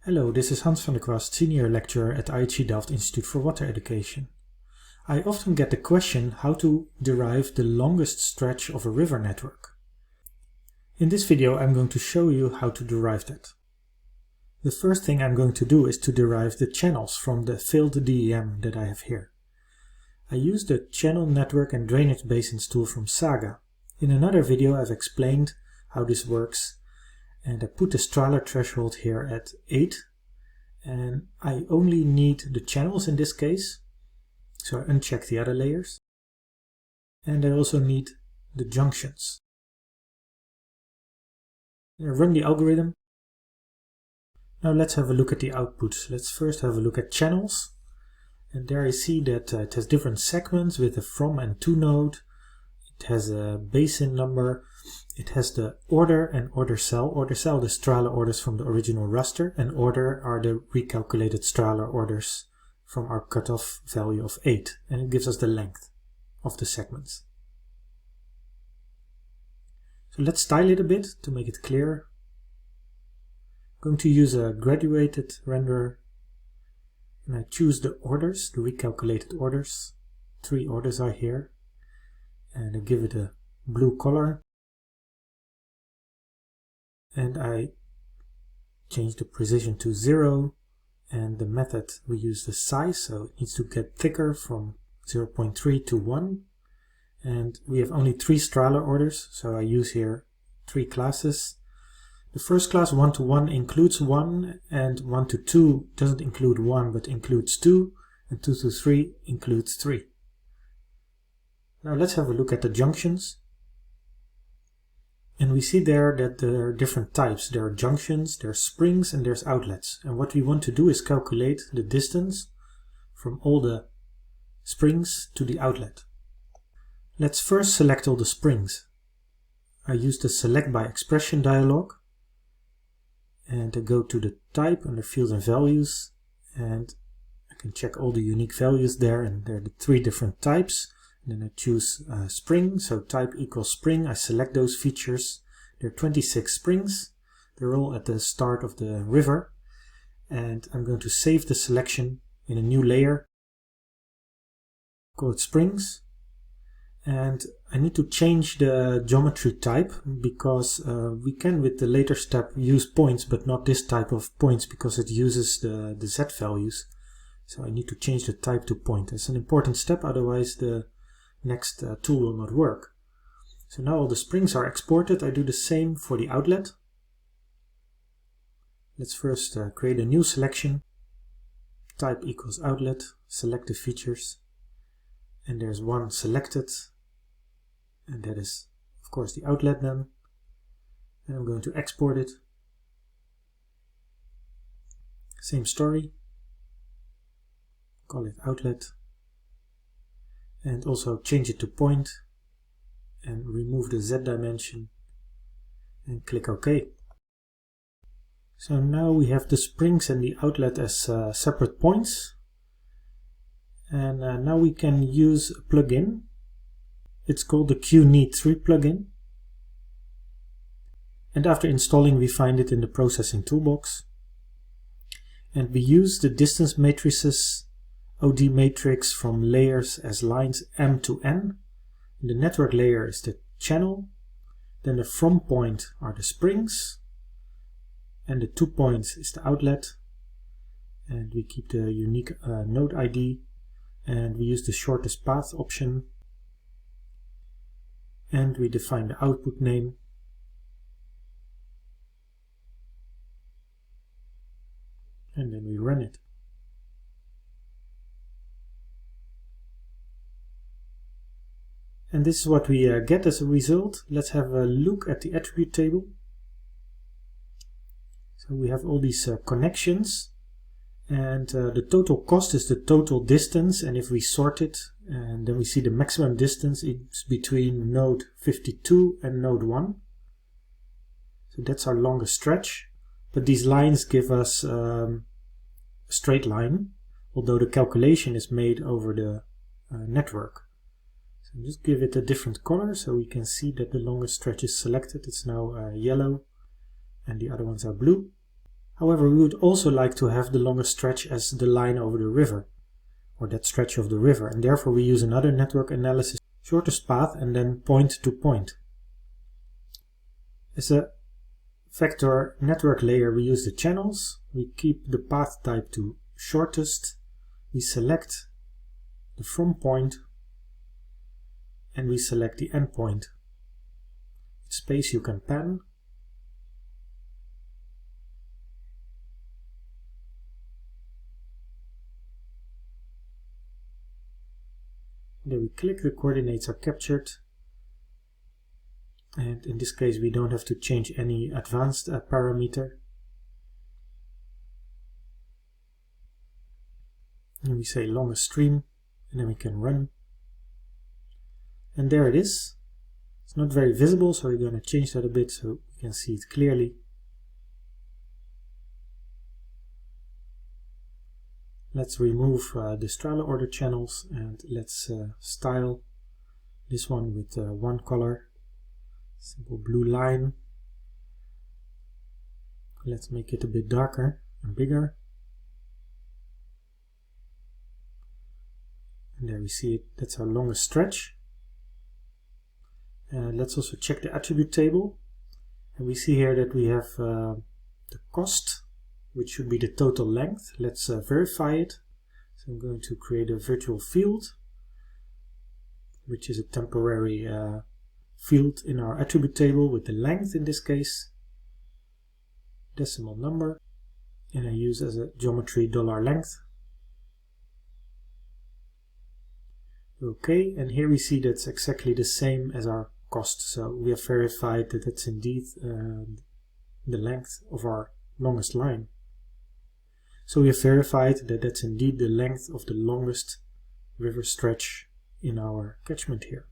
Hello, this is Hans van der Kwast, Senior Lecturer at IHE Delft Institute for Water Education. I often get the question how to derive the longest stretch of a river network. In this video I'm going to show you how to derive that. The first thing I'm going to do is to derive the channels from the failed DEM that I have here. I use the Channel Network and Drainage Basins tool from SAGA. In another video I've explained how this works, and I put the Strahler threshold here at 8, and I only need the channels in this case, so I uncheck the other layers, and I also need the junctions. I run the algorithm. Now let's have a look at the outputs. Let's first have a look at channels, and there I see that it has different segments with a from and to node. It has a basin number, it has the order and order cell. Order cell, the Strahler orders from the original raster, and order are the recalculated Strahler orders from our cutoff value of 8, and it gives us the length of the segments. So let's style it a bit to make it clearer. I'm going to use a graduated renderer, and I choose the orders, the recalculated orders. 3 orders are here. And I give it a blue color, and I change the precision to 0, and the method we use the size, so it needs to get thicker from 0.3 to 1, and we have only 3 Strahler orders, so I use here 3 classes. The first class 1 to 1 includes 1, and 1 to 2 doesn't include 1 but includes 2, and 2 to 3 includes 3. Now let's have a look at the junctions. And we see there that there are different types. There are junctions, there are springs, and there's outlets. And what we want to do is calculate the distance from all the springs to the outlet. Let's first select all the springs. I use the select by expression dialog, and I go to the type under fields and values, and I can check all the unique values there, and there are the 3 different types. Then I choose spring, so type equals spring. I select those features. There are 26 springs. They're all at the start of the river. And I'm going to save the selection in a new layer. Call it springs. And I need to change the geometry type because we can with the later step use points, but not this type of points because it uses the Z values. So I need to change the type to point. It's an important step, otherwise the next tool will not work. So now all the springs are exported. I do the same for the outlet. Let's first create a new selection. Type equals outlet, select the features, and there's one selected, and that is of course the outlet then. And I'm going to export it. Same story, call it outlet, and also change it to point, and remove the Z dimension, and click OK. So now we have the springs and the outlet as separate points, and now we can use a plugin. It's called the QNeed3 plugin, and after installing we find it in the processing toolbox, and we use the distance matrices OD matrix from layers as lines M to N. The network layer is the channel, then the from point are the springs, and the to points is the outlet, and we keep the unique node ID, and we use the shortest path option, and we define the output name, and then we run it. And this is what we get as a result. Let's have a look at the attribute table. So we have all these connections, and the total cost is the total distance, and if we sort it, and then we see the maximum distance is between node 52 and node 1. So that's our longest stretch, but these lines give us a straight line, although the calculation is made over the network. Just give it a different color so we can see that the longest stretch is selected. It's now yellow and the other ones are blue. However, we would also like to have the longest stretch as the line over the river, or that stretch of the river, and therefore we use another network analysis, shortest path and then point to point. As a vector network layer we use the channels, we keep the path type to shortest, we select the from point and we select the end point. With space you can pan. Then we click, the coordinates are captured, and in this case we don't have to change any advanced parameter. And we say longest stream, and then we can run. And there it is. It's not very visible, so we're going to change that a bit so we can see it clearly. Let's remove the Strahler order channels and let's style this one with one color, simple blue line. Let's make it a bit darker and bigger. And there we see it, that's our longest stretch. Let's also check the attribute table. And we see here that we have the cost, which should be the total length. Let's verify it. So I'm going to create a virtual field, which is a temporary field in our attribute table with the length, in this case, decimal number, and I use as a geometry $length. Okay, and here we see that's exactly the same as our cost. So we have verified that it's indeed the length of our longest line. So we have verified that that's indeed the length of the longest river stretch in our catchment here.